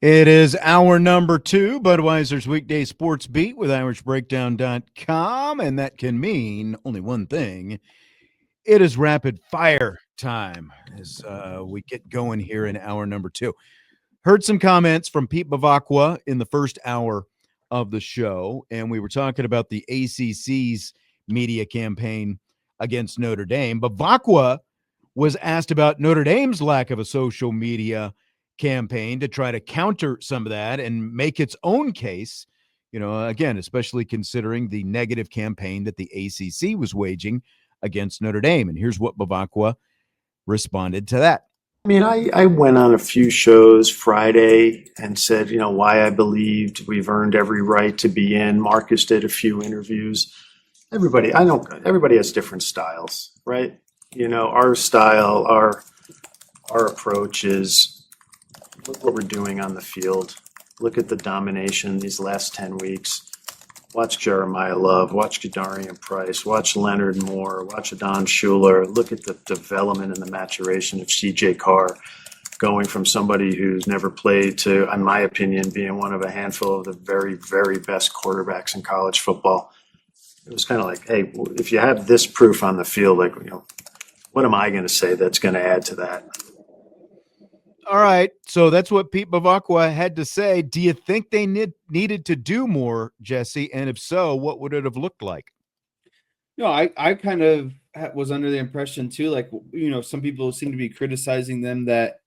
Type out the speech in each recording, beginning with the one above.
It is hour number 2, Budweiser's weekday sports beat with IrishBreakdown.com, and that can mean only one thing. It is rapid fire time as we get going here in hour number 2. Heard some comments from Pete Bavacqua in the first hour of the show, and we were talking about the ACC's media campaign against Notre Dame. Bavacqua was asked about Notre Dame's lack of a social media campaign to try to counter some of that and make its own case, again, especially considering the negative campaign that the ACC was waging against Notre Dame. And here's what Bavacqua responded to that. I went on a few shows Friday and said, why I believed we've earned every right to be in. Markus did a few interviews. Everybody has different styles, right? Our style, our approach is look what we're doing on the field. Look at the domination these last 10 weeks. Watch Jeremiyah Love, watch Kadarian Price, watch Leonard Moore, watch Adon Schuler. Look at the development and the maturation of CJ Carr, going from somebody who's never played to, in my opinion, being one of a handful of the very, very best quarterbacks in college football. It was kind of like, hey, if you have this proof on the field, what am I going to say that's going to add to that? All right, so that's what Pete Bavacqua had to say. Do you think they needed to do more, Jesse? And if so, what would it have looked like? I kind of was under the impression too, some people seem to be criticizing them that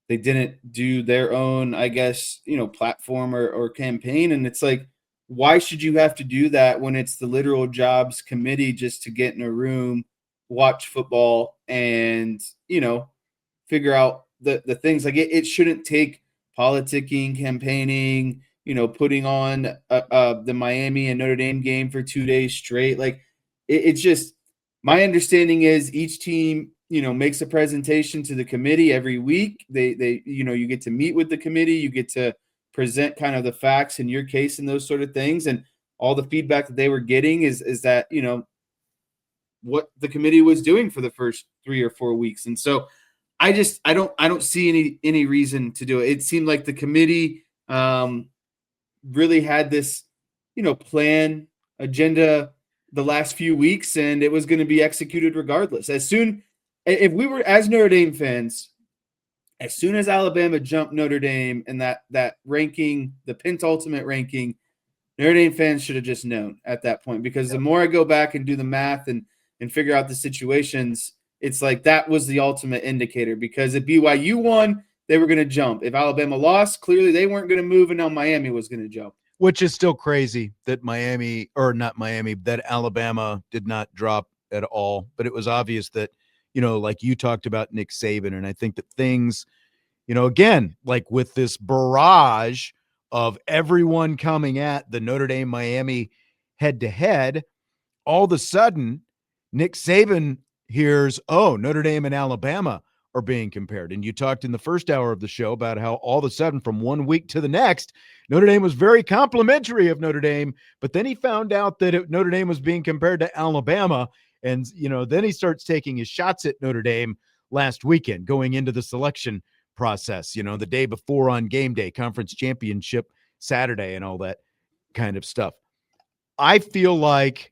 they didn't do their own, I guess, platform or campaign. And it's like, why should you have to do that when it's the literal jobs committee just to get in a room, watch football, and, figure out the things? Like it shouldn't take politicking, campaigning, putting on the Miami and Notre Dame game for 2 days straight. It's just, my understanding is each team, makes a presentation to the committee every week. They you get to meet with the committee, you get to present kind of the facts in your case and those sort of things. And all the feedback that they were getting is that, what the committee was doing for the first 3 or 4 weeks. And so I don't see any reason to do it. It seemed like the committee really had this, plan, agenda the last few weeks, and it was going to be executed regardless. If we were, as Notre Dame fans, as soon as Alabama jumped Notre Dame in that ranking, the penultimate ranking, Notre Dame fans should have just known at that point, because the more I go back and do the math and figure out the situations, it's like that was the ultimate indicator, because if BYU won, they were going to jump. If Alabama lost, clearly they weren't going to move, and now Miami was going to jump. Which is still crazy that that Alabama did not drop at all. But it was obvious that, like you talked about Nick Saban, and I think that things, again, like with this barrage of everyone coming at the Notre Dame Miami head-to-head, all of a sudden, Nick Saban here's, Notre Dame and Alabama are being compared. And you talked in the first hour of the show about how all of a sudden from 1 week to the next, Notre Dame was very complimentary of Notre Dame, but then he found out that Notre Dame was being compared to Alabama. And, then he starts taking his shots at Notre Dame last weekend, going into the selection process, the day before on game day, conference championship Saturday, and all that kind of stuff. I feel like,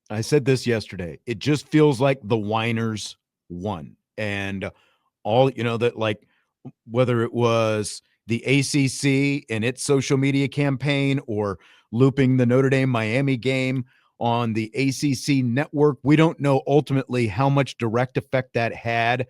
I said this yesterday, it just feels like the whiners won. And all, that, like, whether it was the ACC and its social media campaign or looping the Notre Dame Miami game on the ACC network, we don't know ultimately how much direct effect that had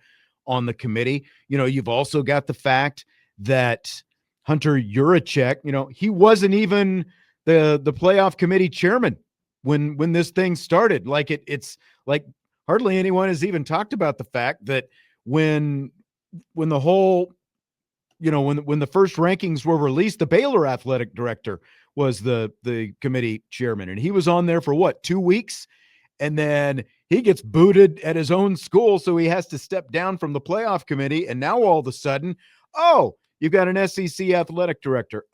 on the committee. You've also got the fact that Hunter Yurachek, he wasn't even the playoff committee chairman when this thing started. Like it's like hardly anyone has even talked about the fact that when the whole, when the first rankings were released, the Baylor athletic director was the committee chairman, and he was on there for 2 weeks, and then he gets booted at his own school, so he has to step down from the playoff committee. And now all of a sudden, you've got an SEC athletic director.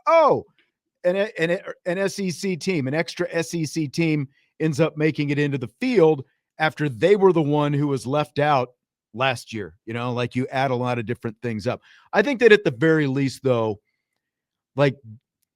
An SEC team, an extra SEC team ends up making it into the field after they were the one who was left out last year. Like you add a lot of different things up. I think that at the very least, though, like,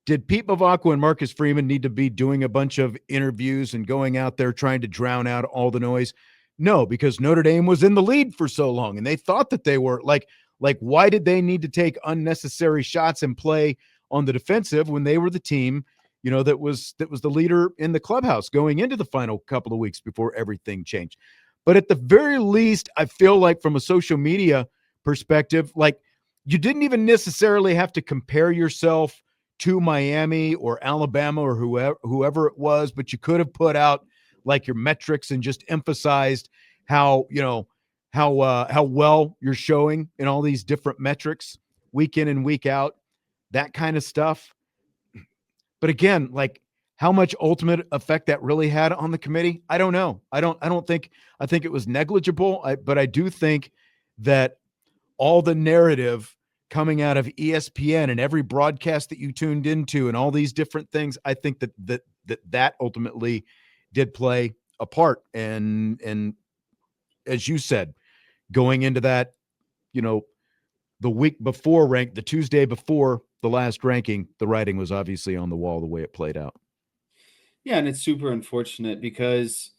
did Pete Mavacco and Marcus Freeman need to be doing a bunch of interviews and going out there trying to drown out all the noise? No, because Notre Dame was in the lead for so long and they thought that they were like, why did they need to take unnecessary shots and play on the defensive when they were the team, that was the leader in the clubhouse going into the final couple of weeks before everything changed? But at the very least, I feel like from a social media perspective, like you didn't even necessarily have to compare yourself to Miami or Alabama or whoever it was, but you could have put out like your metrics and just emphasized how well you're showing in all these different metrics week in and week out, that kind of stuff. But again, like how much ultimate effect that really had on the committee, I don't know. I think it was negligible, but I do think that all the narrative coming out of ESPN and every broadcast that you tuned into and all these different things, I think that ultimately did play a part. And as you said, going into that, the week before the Tuesday before the last ranking, the writing was obviously on the wall the way it played out. Yeah, and it's super unfortunate because,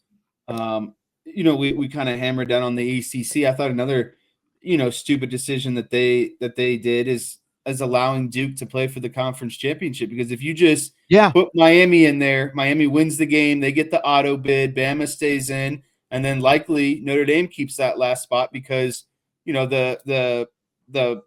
we kind of hammered down on the ACC. I thought another, stupid decision that they did is allowing Duke to play for the conference championship. Because if you just put Miami in there, Miami wins the game, they get the auto bid, Bama stays in, and then likely Notre Dame keeps that last spot because, the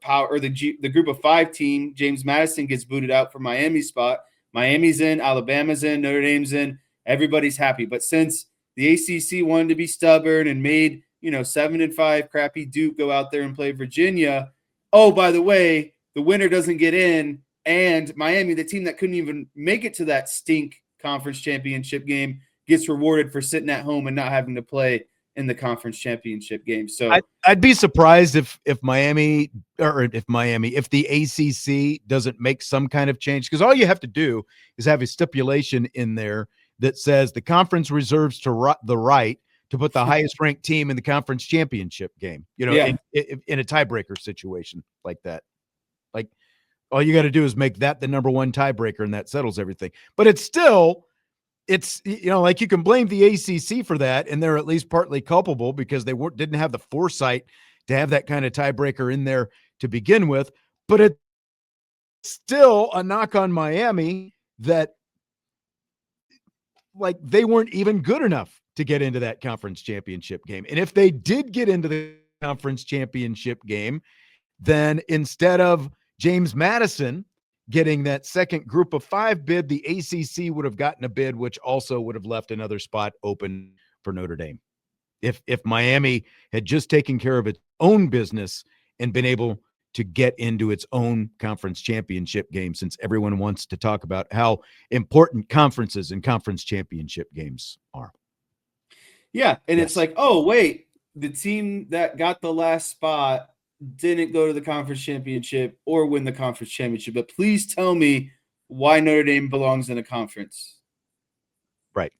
power or the group of 5 team, James Madison gets booted out for Miami's spot. Miami's in, Alabama's in, Notre Dame's in, everybody's happy. But since the ACC wanted to be stubborn and made, 7-5 crappy Duke go out there and play Virginia, oh, by the way, the winner doesn't get in, and Miami, the team that couldn't even make it to that stink conference championship game, gets rewarded for sitting at home and not having to play in the conference championship game. So I'd be surprised if Miami or if the ACC doesn't make some kind of change, because all you have to do is have a stipulation in there that says the conference reserves the right to put the highest ranked team in the conference championship game, in a tiebreaker situation like that. Like all you got to do is make that the number one tiebreaker and that settles everything. But it's like you can blame the ACC for that, and they're at least partly culpable because they didn't have the foresight to have that kind of tiebreaker in there to begin with. But it's still a knock on Miami that like they weren't even good enough to get into that conference championship game. And if they did get into the conference championship game, then instead of James Madison getting that second group of 5 bid, the ACC would have gotten a bid, which also would have left another spot open for Notre Dame. If Miami had just taken care of its own business and been able to get into its own conference championship game, since everyone wants to talk about how important conferences and conference championship games are. Yeah, and It's like, oh, wait, the team that got the last spot didn't go to the conference championship or win the conference championship, but please tell me why Notre Dame belongs in a conference. Right.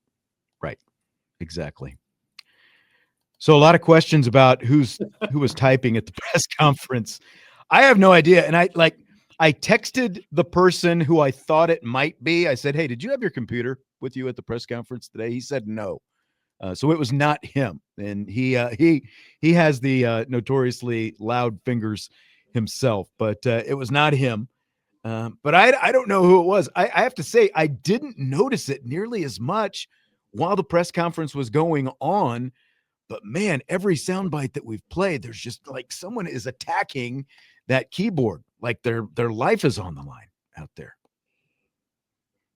Exactly. So a lot of questions about who was typing at the press conference. I have no idea. And I texted the person who I thought it might be. I said, hey, did you have your computer with you at the press conference today? He said no. So it was not him. And he has the notoriously loud fingers himself, but it was not him. But I don't know who it was. I have to say, I didn't notice it nearly as much while the press conference was going on. But man, every soundbite that we've played, there's just like someone is attacking that keyboard, like their life is on the line out there.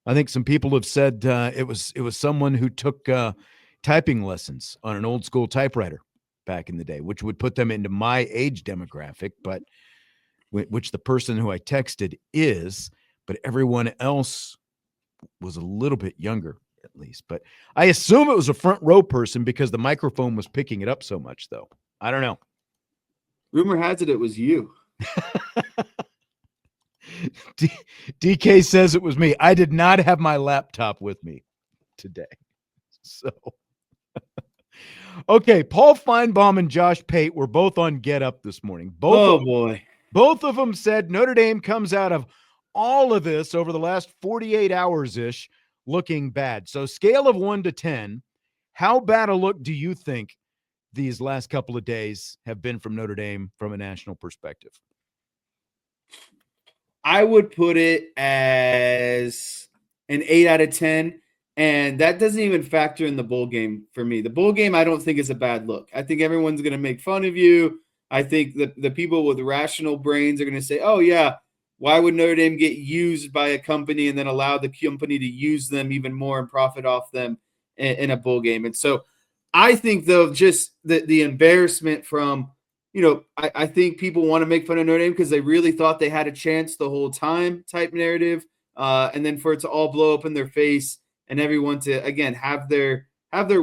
I think some people have said it was someone who took typing lessons on an old school typewriter back in the day, which would put them into my age demographic, but which the person who I texted is, but everyone else was a little bit younger at least. But I assume it was a front row person because the microphone was picking it up so much, though. I don't know. Rumor has it was you. DK says it was me. I did not have my laptop with me today. So Okay, Paul Feinbaum and Josh Pate were both on Get Up this morning. Oh boy. Both of them said Notre Dame comes out of all of this over the last 48 hours-ish looking bad. So scale of 1 to 10, how bad a look do you think these last couple of days have been from Notre Dame from a national perspective? I would put it as an 8 out of 10. And that doesn't even factor in the bowl game for me. The bowl game, I don't think is a bad look. I think everyone's going to make fun of you. I think the people with rational brains are going to say, oh, yeah, why would Notre Dame get used by a company and then allow the company to use them even more and profit off them in a bowl game? And so I think, though, just the embarrassment from, I think people want to make fun of Notre Dame because they really thought they had a chance the whole time type narrative. And then for it to all blow up in their face and everyone to, again, have their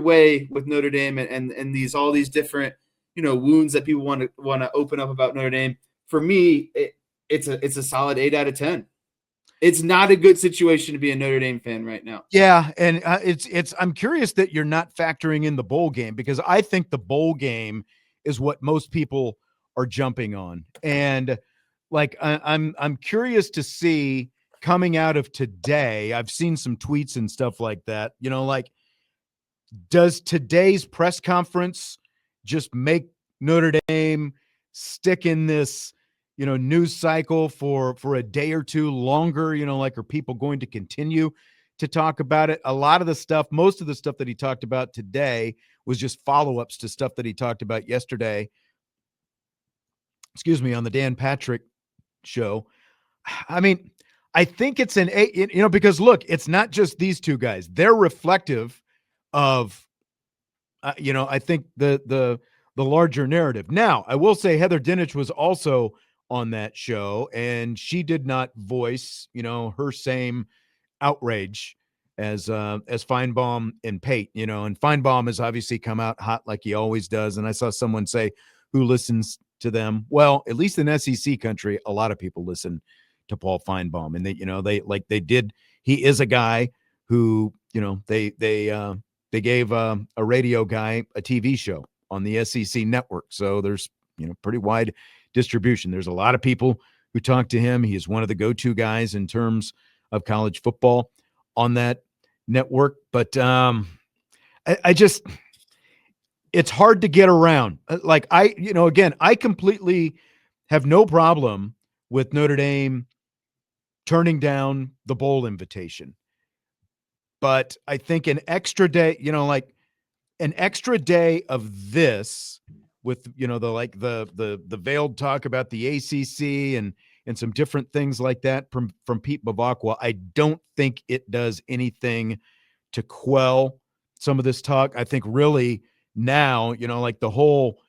way with Notre Dame and all these different, wounds that people want to open up about Notre Dame. For me, it's a solid 8 out of 10. It's not a good situation to be a Notre Dame fan right now. Yeah, and I'm curious that you're not factoring in the bowl game, because I think the bowl game is what most people are jumping on. And like I'm curious to see coming out of today. I've seen some tweets and stuff like that. Like, does today's press conference just make Notre Dame stick in this, news cycle for a day or two longer? Like, are people going to continue to talk about it? A lot of the stuff, most of the stuff that he talked about today was just follow-ups to stuff that he talked about yesterday, on the Dan Patrick show. I mean, I think it's an 8, because look, it's not just these two guys. They're reflective of, I think the larger narrative. Now, I will say Heather Dinich was also on that show, and she did not voice, her same outrage as Feinbaum and Pate, and Feinbaum has obviously come out hot like he always does. And I saw someone say, who listens to them? Well, at least in SEC country, a lot of people listen to Paul Feinbaum, and they did. He is a guy who, they gave a radio guy a TV show on the SEC network. So there's, pretty wide distribution. There's a lot of people who talk to him. He is one of the go-to guys in terms of college football on that network. But I just, it's hard to get around. Like, again, I completely have no problem with Notre Dame turning down the bowl invitation. But I think an extra day, an extra day of this with, the veiled talk about the ACC and some different things like that from Pete Bavacqua, I don't think it does anything to quell some of this talk. I think really now, the whole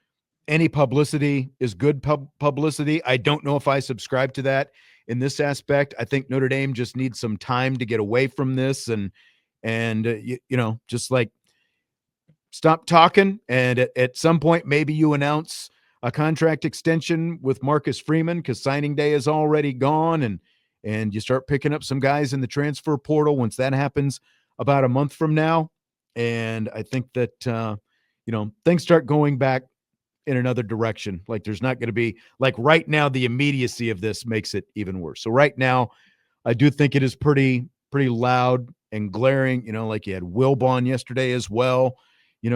any publicity is good publicity. I don't know if I subscribe to that in this aspect. I think Notre Dame just needs some time to get away from this and just like stop talking. And at some point, maybe you announce a contract extension with Marcus Freeman because signing day is already gone, and you start picking up some guys in the transfer portal once that happens about a month from now. And I think that, things start going back in another direction. Like, there's not going to be, like, right now, the immediacy of this makes it even worse. So right now, I do think it is pretty loud and glaring, like you had Wilbon yesterday as well,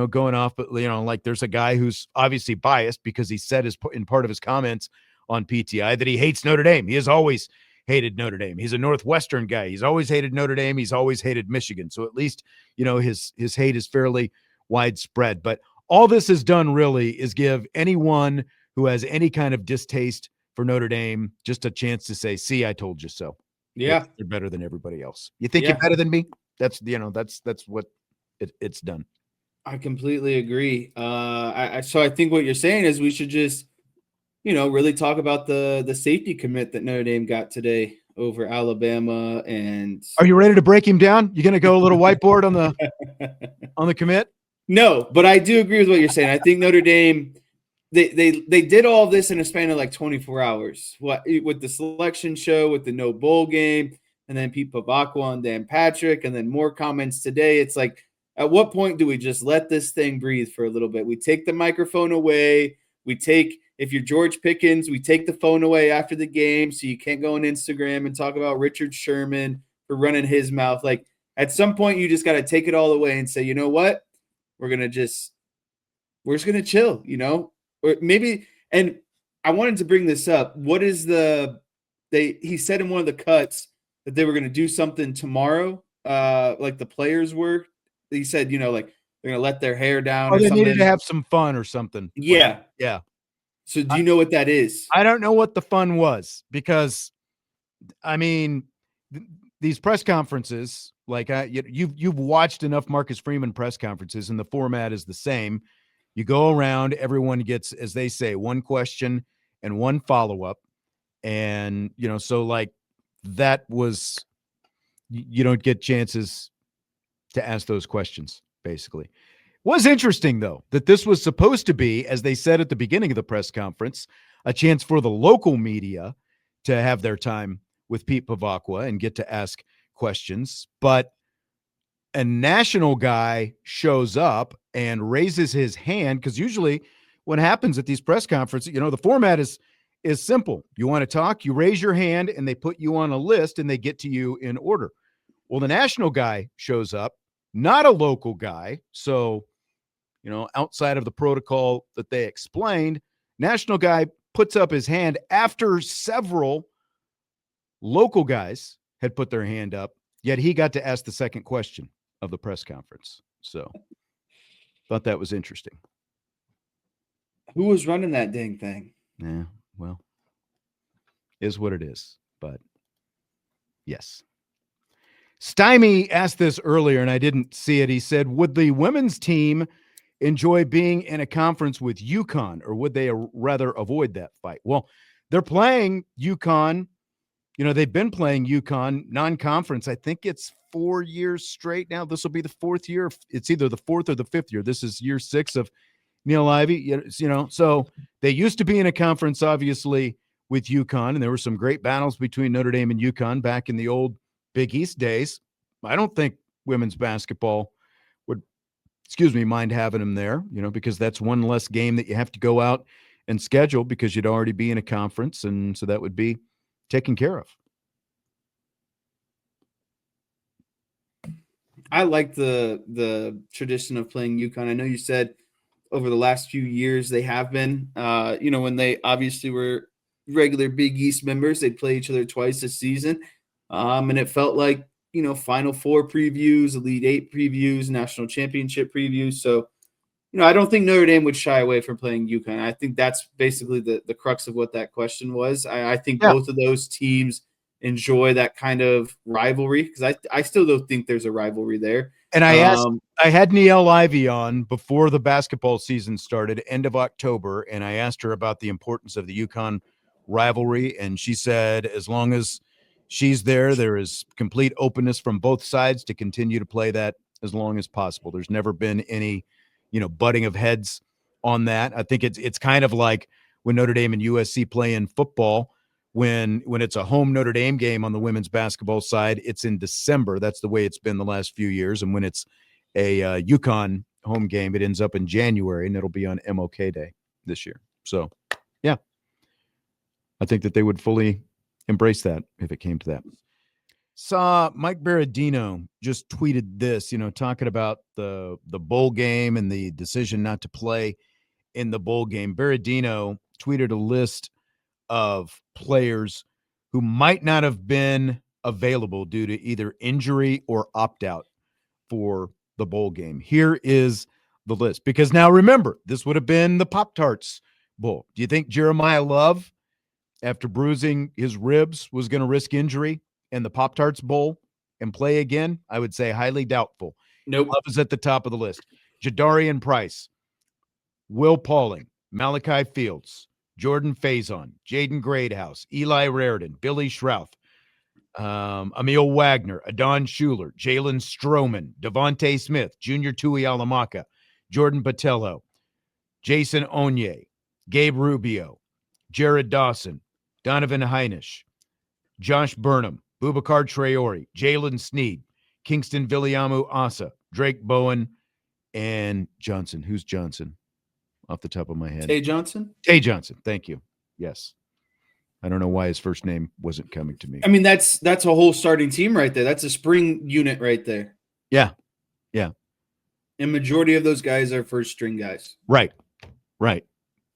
going off. But, like, there's a guy who's obviously biased because he said in part of his comments on PTI that he hates Notre Dame. He has always hated Notre Dame. He's a Northwestern guy. He's always hated Notre Dame. He's always hated Michigan. So at least, his hate is fairly widespread. But all this has done really is give anyone who has any kind of distaste for Notre Dame just a chance to say, see, I told you so. Yeah. You're better than everybody else. You think you're better than me? That's what it's done. I completely agree. So I think what you're saying is we should just, really talk about the safety commit that Notre Dame got today over Alabama. And are you ready to break him down? You going to go a little whiteboard on the commit? No, but I do agree with what you're saying. I think Notre Dame, they did all of this in a span of like 24 hours. With the selection show, with the no bowl game, and then Pete Bavacqua and Dan Patrick, and then more comments today. It's like At what point do we just let this thing breathe for a little bit? We take the microphone away. If you're George Pickens, we take the phone away after the game so you can't go on Instagram and talk about Richard Sherman for running his mouth. Like, at some point, you just got to take it all away and say, you know what? We're just going to chill, or maybe. And I wanted to bring this up. What is he said in one of the cuts that they were going to do something tomorrow. Like the players were, he said, like they're going to let their hair down or they something. needed to have some fun or something. Yeah. Yeah. So do you know what that is? I don't know what the fun was because, I mean, these press conferences, like you've watched enough Marcus Freeman press conferences, and the format is the same. You go around, everyone gets, as they say, one question and one follow-up. And, so like that was, you don't get chances to ask those questions, basically. Was interesting, though, that this was supposed to be, as they said at the beginning of the press conference, a chance for the local media to have their time with Pete Pavakwa and get to ask questions. But a national guy shows up and raises his hand, because usually what happens at these press conferences, the format is simple. You want to talk, you raise your hand, and they put you on a list, and they get to you in order. Well, the national guy shows up, not a local guy. So, outside of the protocol that they explained, national guy puts up his hand after several local guys had put their hand up, yet he got to ask the second question of the press conference. So thought that was interesting. Who was running that dang thing? Yeah, well, is what it is. But yes. Stymie asked this earlier, and I didn't see it. He said, would the women's team enjoy being in a conference with UConn, or would they rather avoid that fight? Well, they're playing UConn. They've been playing UConn non-conference. I think it's 4 years straight now. This will be the fourth year. It's either the fourth or the fifth year. This is year 6 of Neil Ivey. So they used to be in a conference, obviously, with UConn, and there were some great battles between Notre Dame and UConn back in the old Big East days. I don't think women's basketball would, mind having them there, because that's one less game that you have to go out and schedule because you'd already be in a conference. And so that would be taken care of. I like the tradition of playing UConn. I know you said over the last few years they have been, when they obviously were regular Big East members, they'd play each other twice a season. And it felt like, Final Four previews, Elite Eight previews, national championship previews. So, I don't think Notre Dame would shy away from playing UConn. I think that's basically the crux of what that question was. I think both of those teams enjoy that kind of rivalry, because I still don't think there's a rivalry there. And I had Neil Ivey on before the basketball season started, end of October, and I asked her about the importance of the UConn rivalry, and she said as long as she's there is complete openness from both sides to continue to play that as long as possible. There's never been any, butting of heads on that. I think it's kind of like when Notre Dame and USC play in football. When it's a home Notre Dame game on the women's basketball side, it's in December. That's the way it's been the last few years. And when it's a UConn home game, it ends up in January, and it'll be on MLK Day this year. So, yeah, I think that they would fully embrace that if it came to that. Saw Mike Berardino just tweeted this, talking about the bowl game and the decision not to play in the bowl game. Berardino tweeted a list of players who might not have been available due to either injury or opt-out for the bowl game. Here is the list, because now remember, this would have been the Pop-Tarts Bowl. Do you think Jeremiah Love, after bruising his ribs, was going to risk injury in the Pop-Tarts Bowl and play again? I would say highly doubtful. Nope. Love is at the top of the list. Jadarian Price, Will Pauling, Malachi Fields, Jordan Faison, Jaden Greathouse, Eli Raridan, Billy Schrouth, Emil Wagner, Adon Schuler, Jalen Stroman, Devontae Smith, Junior Tui Alamaka, Jordan Patello, Jason Onye, Gabe Rubio, Jared Dawson, Donovan Heinisch, Josh Burnham, Bubakar Traore, Jalen Sneed, Kingston Viliamu Asa, Drake, Bowen, and Johnson. Who's Johnson? Off the top of my head. Tay Johnson. Tay Johnson. Thank you. Yes. I don't know why his first name wasn't coming to me. I mean, that's a whole starting team right there. That's a spring unit right there. Yeah. Yeah. And majority of those guys are first string guys. Right. Right.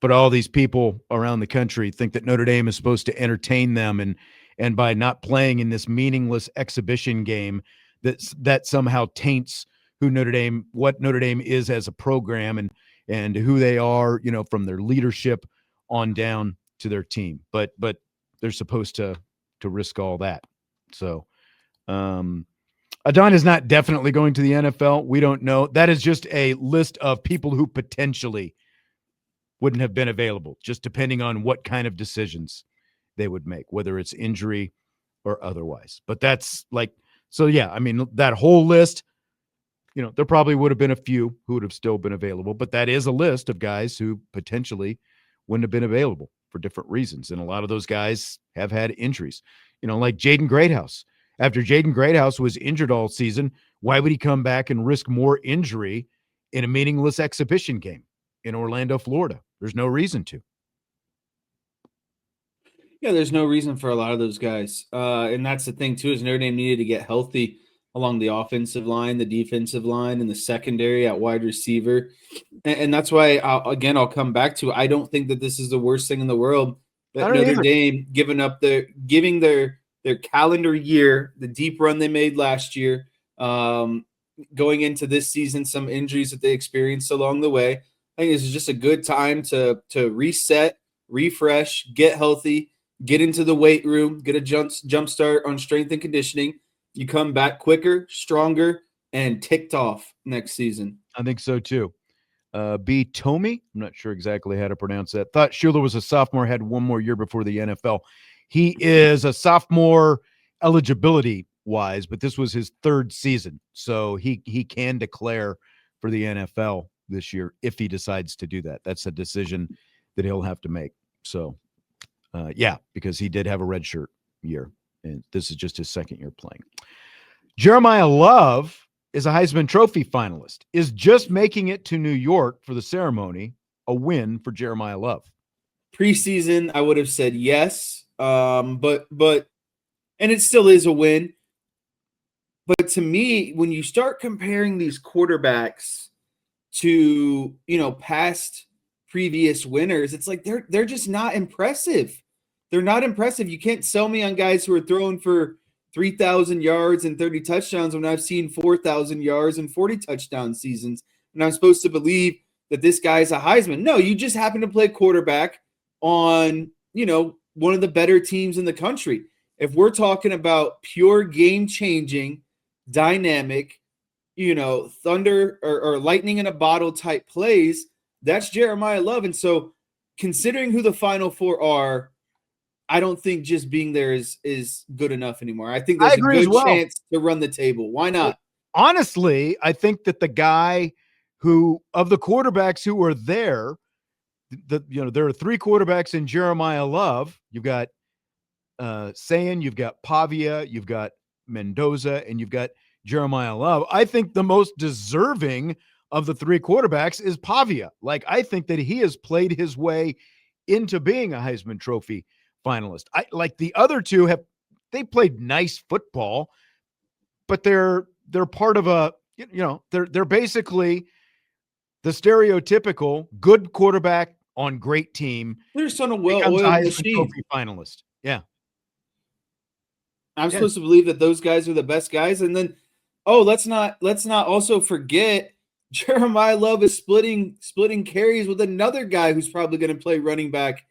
But all these people around the country think that Notre Dame is supposed to entertain them, and by not playing in this meaningless exhibition game that somehow taints what Notre Dame is as a program and who they are, from their leadership on down to their team. But they're supposed to risk all that. So Adon is not definitely going to the NFL. We don't know. That is just a list of people who potentially wouldn't have been available, just depending on what kind of decisions they would make, whether it's injury or otherwise. But that's yeah, I mean, that whole list, there probably would have been a few who would have still been available, but that is a list of guys who potentially wouldn't have been available for different reasons. And a lot of those guys have had injuries, like Jaden Greathouse. After Jaden Greathouse was injured all season, why would he come back and risk more injury in a meaningless exhibition game in Orlando, Florida? There's no reason to. Yeah, there's no reason for a lot of those guys. And that's the thing, too, is Notre Dame needed to get healthy along the offensive line, the defensive line, and the secondary at wide receiver. And that's why, I'll come back to, I don't think that this is the worst thing in the world that Notre Dame giving their calendar year, the deep run they made last year, going into this season, some injuries that they experienced along the way. I think this is just a good time to reset, refresh, get healthy, get into the weight room, get a jump start on strength and conditioning. You come back quicker, stronger, and ticked off next season. I think so too. B. Tomey, I'm not sure exactly how to pronounce that. Thought Schuler was a sophomore, had one more year before the NFL. He is a sophomore eligibility wise, but this was his third season, so he can declare for the NFL this year if he decides to do that. That's a decision that he'll have to make. So, because he did have a redshirt year, and this is just his second year playing. Jeremiyah Love is a Heisman Trophy finalist, is just making it to New York for the ceremony. A win for Jeremiyah Love. Preseason, I would have said yes, but and it still is a win. But to me, when you start comparing these quarterbacks to past previous winners, it's like they're just not impressive. They're not impressive. You can't sell me on guys who are throwing for 3,000 yards and 30 touchdowns when I've seen 4,000 yards and 40 touchdown seasons, and I'm supposed to believe that this guy's a Heisman. No, you just happen to play quarterback on, one of the better teams in the country. If we're talking about pure game-changing, dynamic, thunder or lightning in a bottle type plays, that's Jeremiyah Love. And so considering who the Final Four are, I don't think just being there is good enough anymore. I think there's a good chance to run the table. Why not? Honestly, I think that the guy who, of the quarterbacks who were there, there are three quarterbacks in Jeremiyah Love. You've got Sayin, you've got Pavia, you've got Mendoza, and you've got Jeremiyah Love. I think the most deserving of the three quarterbacks is Pavia. I think that he has played his way into being a Heisman Trophy finalist. The other two they played nice football, but they're part of they're basically the stereotypical good quarterback on great team. They're just on a well-oiled machine. Trophy finalist. Yeah. I'm supposed to believe that those guys are the best guys. And then, let's not also forget Jeremiyah Love is splitting carries with another guy who's probably going to play running back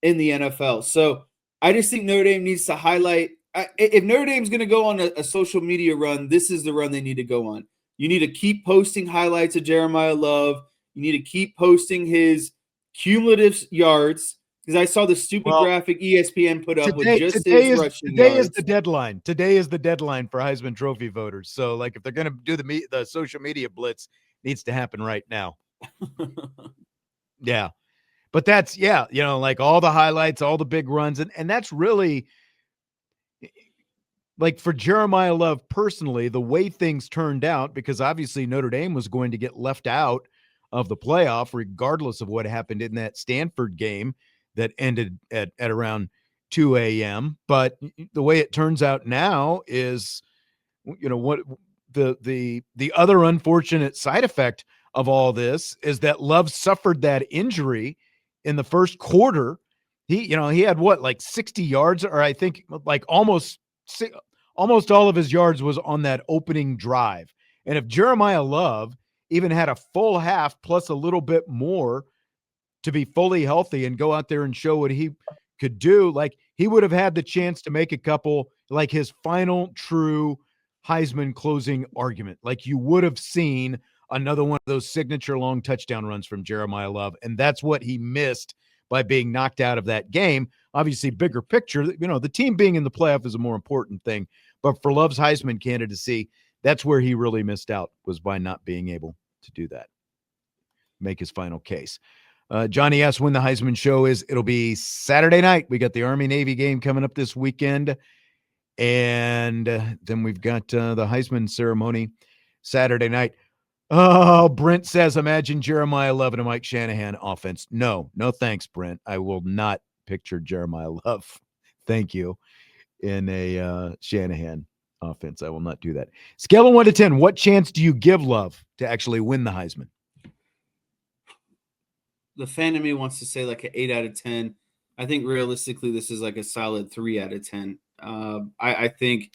in the NFL. So I just think Notre Dame needs to highlight. If Notre Dame's going to go on a social media run, this is the run they need to go on. You need to keep posting highlights of Jeremiyah Love. You need to keep posting his cumulative yards, because I saw the stupid graphic ESPN put up with just his rushing yards. Today is the deadline. Today is the deadline for Heisman Trophy voters. So, if they're going to do the social media blitz, it needs to happen right now. Yeah. But that's, all the highlights, all the big runs. And that's really, like for Jeremiyah Love personally, the way things turned out, because obviously Notre Dame was going to get left out of the playoff, regardless of what happened in that Stanford game that ended at around 2 a.m. But the way it turns out now is, what the other unfortunate side effect of all this is that Love suffered that injury in the first quarter. He had what, like 60 yards, or I think like almost all of his yards was on that opening drive. And if Jeremiyah Love even had a full half plus a little bit more to be fully healthy and go out there and show what he could do, like he would have had the chance to make a couple, like his final true Heisman closing argument. Like you would have seen another one of those signature long touchdown runs from Jeremiyah Love. And that's what he missed by being knocked out of that game. Obviously, bigger picture, the team being in the playoff is a more important thing. But for Love's Heisman candidacy, that's where he really missed out, was by not being able to do that, make his final case. Johnny asks when the Heisman show is. It'll be Saturday night. We got the Army-Navy game coming up this weekend. And then we've got the Heisman ceremony Saturday night. Oh, Brent says, imagine Jeremiyah Love and a Mike Shanahan offense. No thanks, Brent. I will not picture Jeremiyah Love. Thank you. In a Shanahan offense. I will not do that. Scale of 1 to 10. What chance do you give Love to actually win the Heisman? The fan of me wants to say like an 8 out of 10. I think realistically, this is like a solid 3 out of 10. I think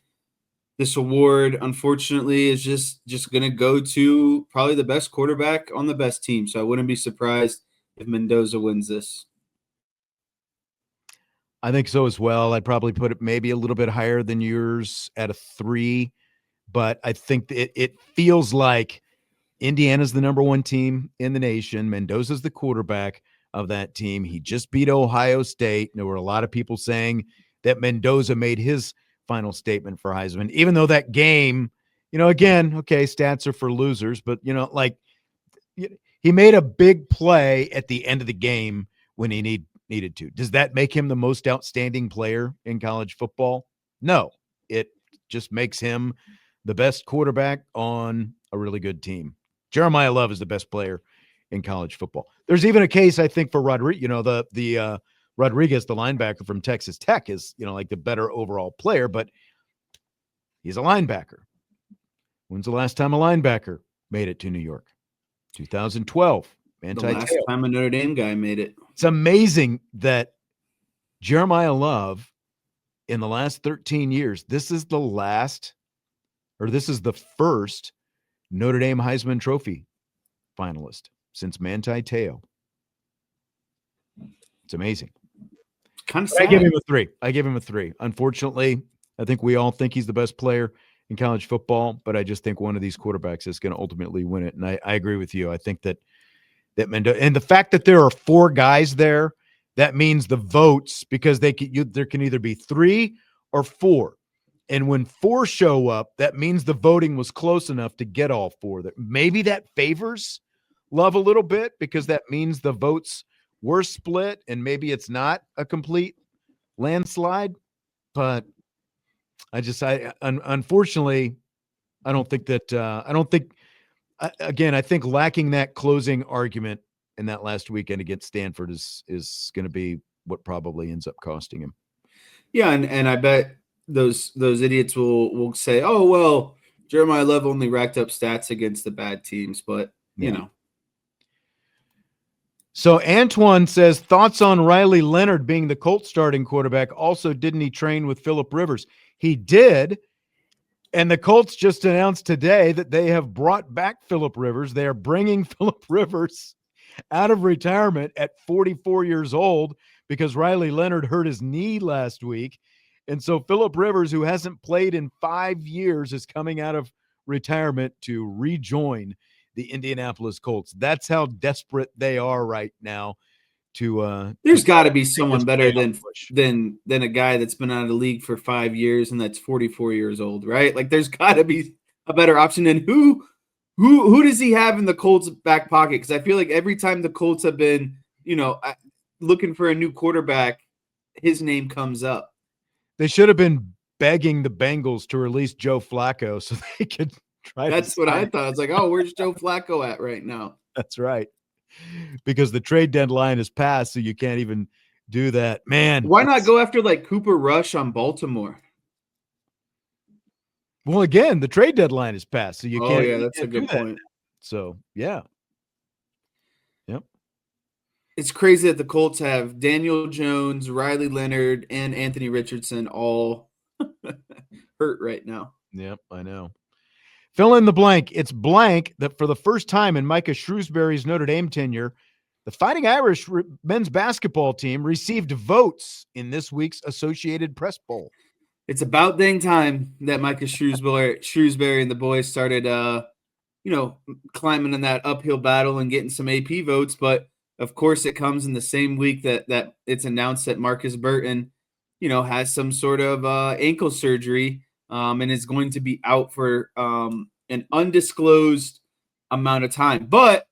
this award, unfortunately, is just going to go to probably the best quarterback on the best team. So I wouldn't be surprised if Mendoza wins this. I think so as well. I'd probably put it maybe a little bit higher than yours at a 3, but I think it feels like Indiana's the number 1 team in the nation. Mendoza's the quarterback of that team. He just beat Ohio State. There were a lot of people saying that Mendoza made his final statement for Heisman, even though that game, again, okay, stats are for losers, but he made a big play at the end of the game when he needed to. Does that make him the most outstanding player in college football? No, it just makes him the best quarterback on a really good team. Jeremiyah Love is the best player in college football. There's even a case, I think, for Rodriguez. The Rodriguez, the linebacker from Texas Tech, is like the better overall player, but he's a linebacker. When's the last time a linebacker made it to New York? 2012. The last time a Notre Dame guy made it. It's amazing that Jeremiyah Love, in the last 13 years, this is the first Notre Dame Heisman Trophy finalist since Manti Te'o. It's amazing. Kind of sad. I give him a 3. Unfortunately, I think we all think he's the best player in college football, but I just think one of these quarterbacks is going to ultimately win it. And I agree with you. I think that Mendoza, and the fact that there are 4 guys there, that means the votes, because there can either be 3 or 4. And when 4 show up, that means the voting was close enough to get all 4. Maybe that favors Love a little bit, because that means the votes were split, and maybe it's not a complete landslide. But unfortunately, I don't think that. I think lacking that closing argument in that last weekend against Stanford is going to be what probably ends up costing him. Yeah, and I bet those idiots will say, "Oh well, Jeremiyah Love only racked up stats against the bad teams," but So Antoine says, thoughts on Riley Leonard being the Colts starting quarterback. Also, didn't he train with Phillip Rivers? He did. And the Colts just announced today that they have brought back Phillip Rivers. They are bringing Phillip Rivers out of retirement at 44 years old because Riley Leonard hurt his knee last week. And so Phillip Rivers, who hasn't played in 5 years, is coming out of retirement to rejoin the Indianapolis Colts. That's how desperate they are right now to there's got to be someone better than a guy that's been out of the league for 5 years and that's 44 years old, right? Like there's got to be a better option. And who does he have in the Colts back pocket? Because I feel like every time the Colts have been, looking for a new quarterback, his name comes up. They should have been begging the Bengals to release Joe Flacco so they could try That's to what I sign. thought. I was like, oh, where's Joe Flacco at right now? That's right. Because the trade deadline is passed, so you can't even do that. Man. Why not go after like Cooper Rush on Baltimore? Well, again, the trade deadline is passed, so you Oh, can't, yeah, you that's a can't do good that. point. So, yeah. Yep. It's crazy that the Colts have Daniel Jones, Riley Leonard, and Anthony Richardson all hurt right now. Yep, I know. Fill in the blank. It's blank that for the first time in Micah Shrewsbury's Notre Dame tenure, the Fighting Irish men's basketball team received votes in this week's Associated Press poll. It's about dang time that Markus Shrewsbury and the boys started, climbing in that uphill battle and getting some AP votes. But of course, it comes in the same week that it's announced that Markus Burton, has some sort of ankle surgery and is going to be out for an undisclosed amount of time. But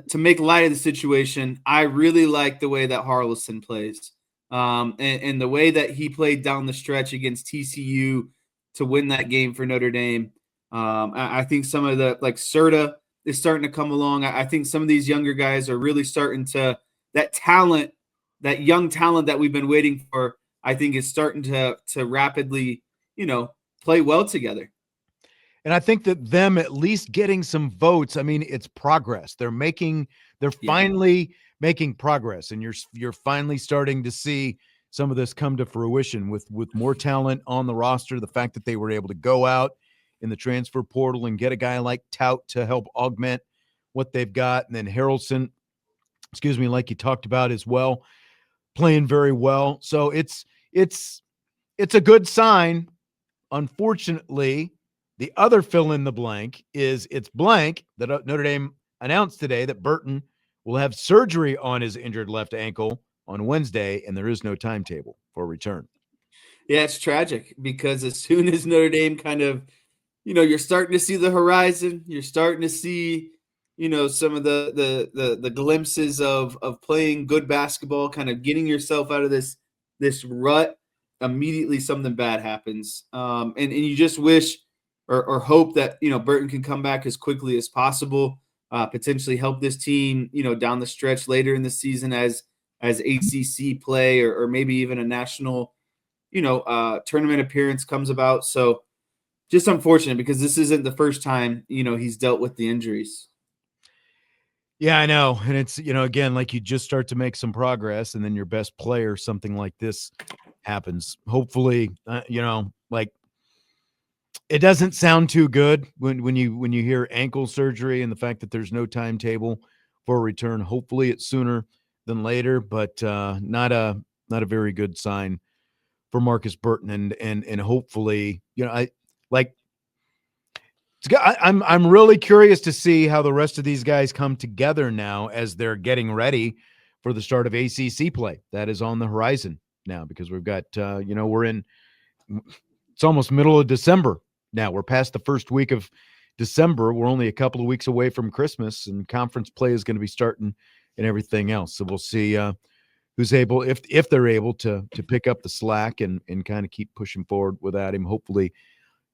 to make light of the situation, I really like the way that Harlison plays. And the way that he played down the stretch against TCU to win that game for Notre Dame. I think some of the, like Serta is starting to come along. I think some of these younger guys are really starting to, that young talent that we've been waiting for, I think is starting to rapidly, play well together. And I think that them at least getting some votes, I mean, it's progress. They're finally making progress, and you're finally starting to see some of this come to fruition with more talent on the roster. The fact that they were able to go out in the transfer portal and get a guy like Tout to help augment what they've got, and then Harrelson, like you talked about as well, playing very well. So it's a good sign. Unfortunately, the other fill in the blank is it's blank that Notre Dame announced today that Burton will have surgery on his injured left ankle on Wednesday, and there is no timetable for return. Yeah, it's tragic because as soon as Notre Dame kind of, you're starting to see the horizon, you're starting to see, some of the glimpses of playing good basketball, kind of getting yourself out of this rut, immediately something bad happens. And you just wish or hope that, Burton can come back as quickly as possible, potentially help this team, down the stretch later in the season as ACC play or maybe even a national, tournament appearance comes about. So just unfortunate because this isn't the first time, he's dealt with the injuries. Yeah, I know. And it's, again, like you just start to make some progress and then your best player, something like this happens. Hopefully, like it doesn't sound too good when you hear ankle surgery and the fact that there's no timetable for a return. Hopefully it's sooner than later, but not a very good sign for Markus Burton. And hopefully, I'm really curious to see how the rest of these guys come together now as they're getting ready for the start of ACC play. That is on the horizon now because we've got, it's almost middle of December now. We're past the first week of December. We're only a couple of weeks away from Christmas, and conference play is going to be starting and everything else. So we'll see who's able, if they're able to pick up the slack and kind of keep pushing forward without him. Hopefully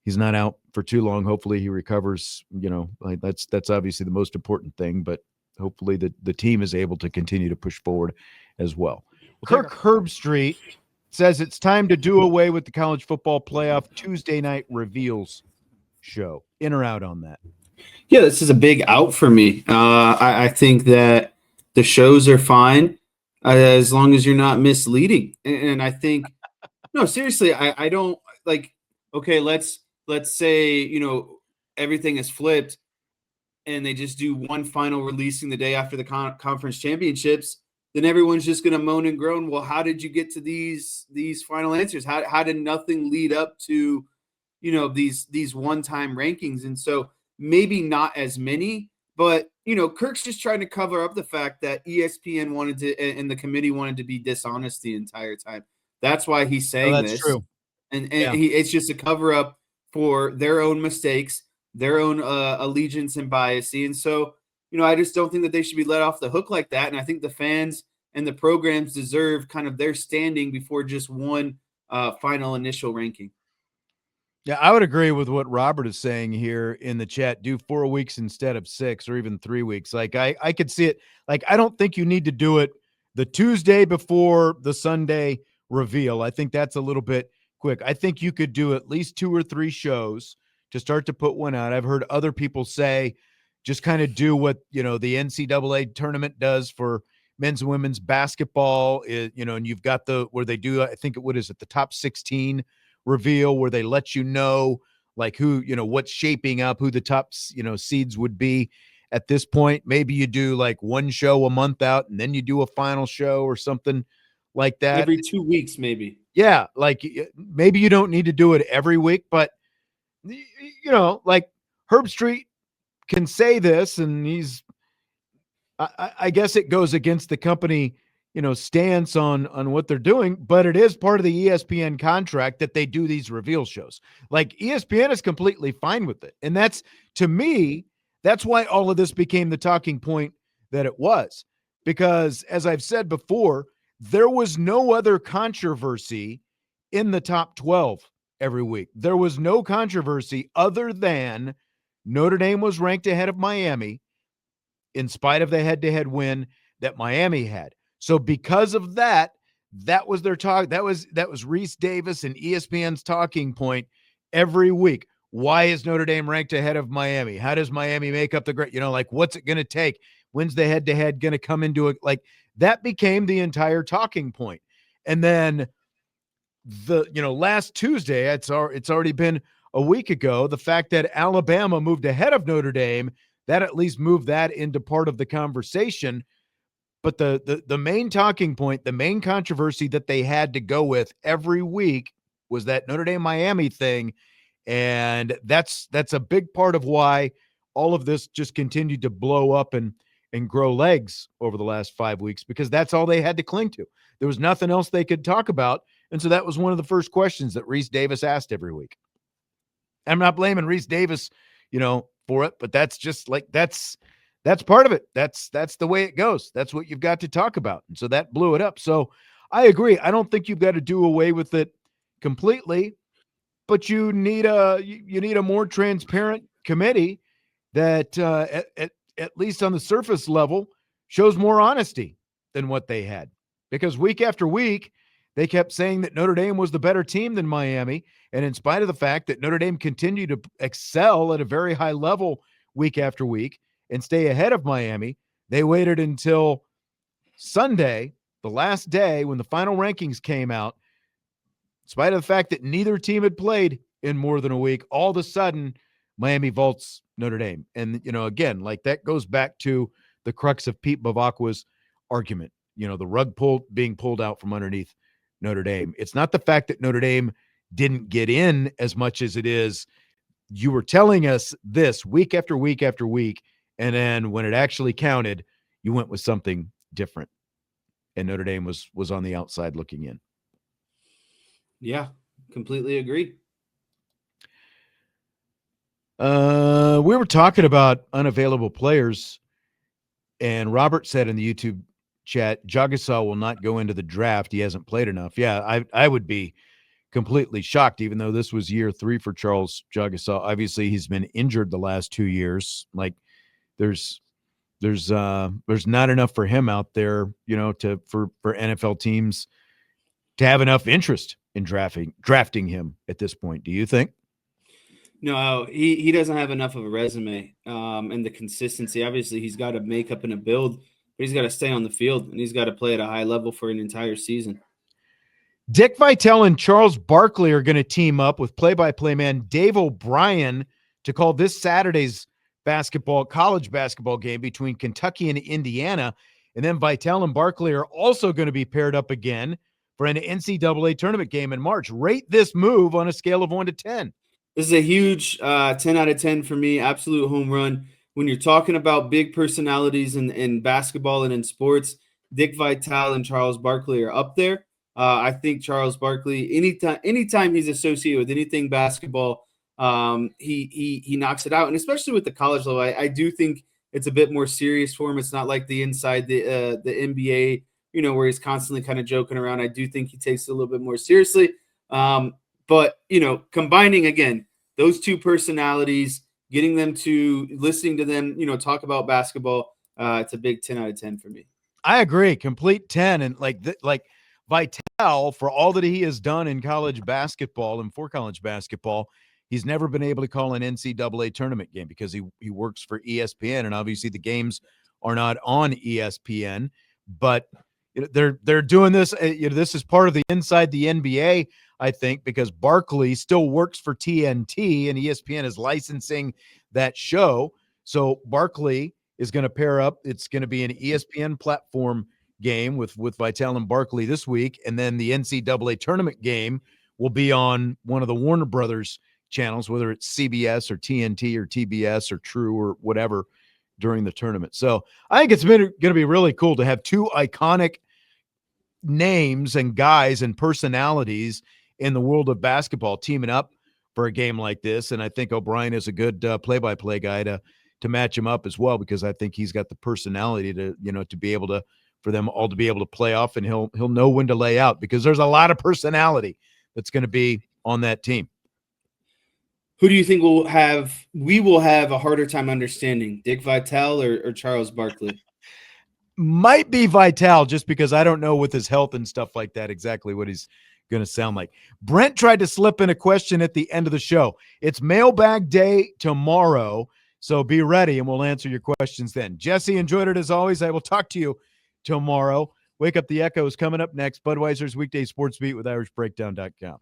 he's not out for too long. Hopefully he recovers. That's obviously the most important thing, but hopefully the team is able to continue to push forward as well. Kirk Herbstreit says it's time to do away with the college football playoff Tuesday night reveals show. In or out on that? Yeah, this is a big out for me. I think that the shows are fine as long as you're not misleading. And I think, no, seriously, I don't like, okay, let's say, everything is flipped and they just do one final releasing the day after the conference championships. Then everyone's just going to moan and groan. Well, how did you get to these final answers? How did nothing lead up to, these one-time rankings? And so maybe not as many, but, Kirk's just trying to cover up the fact that ESPN wanted to, and the committee wanted to be dishonest the entire time. That's why he's saying that's this. True. And it's just a cover up for their own mistakes, their own allegiance and bias. And so, I just don't think that they should be let off the hook like that. And I think the fans and the programs deserve kind of their standing before just one final initial ranking. Yeah, I would agree with what Robert is saying here in the chat. Do 4 weeks instead of 6 or even 3 weeks. Like I could see it. Like I don't think you need to do it the Tuesday before the Sunday reveal. I think that's a little bit quick. I think you could do at least 2 or 3 shows to start to put one out. I've heard other people say just kind of do what, the NCAA tournament does for men's and women's basketball, and you've got where they do, I think what is it, the top 16 reveal where they let you know like who, what's shaping up, who the top, seeds would be at this point. Maybe you do like one show a month out and then you do a final show or something like that. Every 2 weeks, maybe. Yeah. Like maybe you don't need to do it every week, but like Herb Street can say this and I guess it goes against the company, stance on what they're doing, but it is part of the ESPN contract that they do these reveal shows. Like ESPN is completely fine with it. And that's, to me, that's why all of this became the talking point that it was. Because as I've said before, there was no other controversy in the top 12 every week. There was no controversy other than Notre Dame was ranked ahead of Miami in spite of the head-to-head win that Miami had. So because of that, that was their talk. That was Reese Davis and ESPN's talking point every week. Why is Notre Dame ranked ahead of Miami? How does Miami make up the great, like what's it going to take? When's the head-to-head going to come into it? Like that became the entire talking point. And then last Tuesday, it's already been a week ago, the fact that Alabama moved ahead of Notre Dame, that at least moved that into part of the conversation. But the main talking point, the main controversy that they had to go with every week was that Notre Dame Miami thing. And that's a big part of why all of this just continued to blow up and grow legs over the last 5 weeks, because that's all they had to cling to. There was nothing else they could talk about. And so that was one of the first questions that Reese Davis asked every week. I'm not blaming Reese Davis, for it, but that's just like, that's part of it. That's the way it goes. That's what you've got to talk about. And so that blew it up. So I agree. I don't think you've got to do away with it completely, but you need a more transparent committee that at least on the surface level shows more honesty than what they had, because week after week, they kept saying that Notre Dame was the better team than Miami. And in spite of the fact that Notre Dame continued to excel at a very high level week after week and stay ahead of Miami, they waited until Sunday, the last day, when the final rankings came out. In spite of the fact that neither team had played in more than a week, all of a sudden, Miami vaults Notre Dame. And, again, like that goes back to the crux of Pete Bavacqua's argument, the rug being pulled out from underneath Notre Dame. It's not the fact that Notre Dame didn't get in as much as it is you were telling us this week after week after week, and then when it actually counted, you went with something different, and Notre Dame was on the outside looking in. Yeah, completely agree. We were talking about unavailable players, and Robert said in the YouTube chat, Jagassaw will not go into the draft. He hasn't played enough. Yeah, I would be completely shocked, even though this was year 3 for Charles Jagassaw. Obviously, he's been injured the last 2 years. Like there's not enough for him out there, for NFL teams to have enough interest in drafting him at this point. Do you think? No, he doesn't have enough of a resume and the consistency. Obviously, he's got a makeup and a build, but he's got to stay on the field and he's got to play at a high level for an entire season. Dick Vitale and Charles Barkley are going to team up with play-by-play man Dave O'Brien to call this Saturday's college basketball game between Kentucky and Indiana. And then Vitale and Barkley are also going to be paired up again for an NCAA tournament game in March. Rate this move on a scale of 1 to 10. This is a huge 10 out of 10 for me. Absolute home run. When you're talking about big personalities in basketball and in sports, Dick Vitale and Charles Barkley are up there. I think Charles Barkley, anytime he's associated with anything basketball, he knocks it out. And especially with the college level, I do think it's a bit more serious for him. It's not like the NBA, where he's constantly kind of joking around. I do think he takes it a little bit more seriously. But, combining, again, those two personalities, getting them to listening to them, talk about basketball, it's a big 10 out of 10 for me. I agree. Complete 10. And like Vitale, for all that he has done in college basketball and for college basketball, he's never been able to call an NCAA tournament game because he works for ESPN, and obviously the games are not on ESPN. But they're doing this. This is part of the inside the NBA, I think, because Barkley still works for TNT and ESPN is licensing that show. So Barkley is going to pair up. It's going to be an ESPN platform game with Vitale and Barkley this week, and then the NCAA tournament game will be on one of the Warner Brothers channels, whether it's CBS or TNT or TBS or True or whatever, during the tournament. So I think it's going to be really cool to have two iconic names and guys and personalities in the world of basketball teaming up for a game like this. And I think O'Brien is a good play-by-play guy to match him up as well, because I think he's got the personality to, to be able to, for them all to be able to play off, and he'll know when to lay out, because there's a lot of personality that's going to be on that team. Who do you think we will have a harder time understanding, Dick Vitale or Charles Barkley? Might be Vitale, just because I don't know with his health and stuff like that exactly what he's going to sound like. Brent tried to slip in a question at the end of the show. It's mailbag day tomorrow, so be ready and we'll answer your questions then. Jesse, enjoyed it as always. I will talk to you tomorrow. Wake Up the Echo is coming up next. Budweiser's Weekday Sports Beat with IrishBreakdown.com.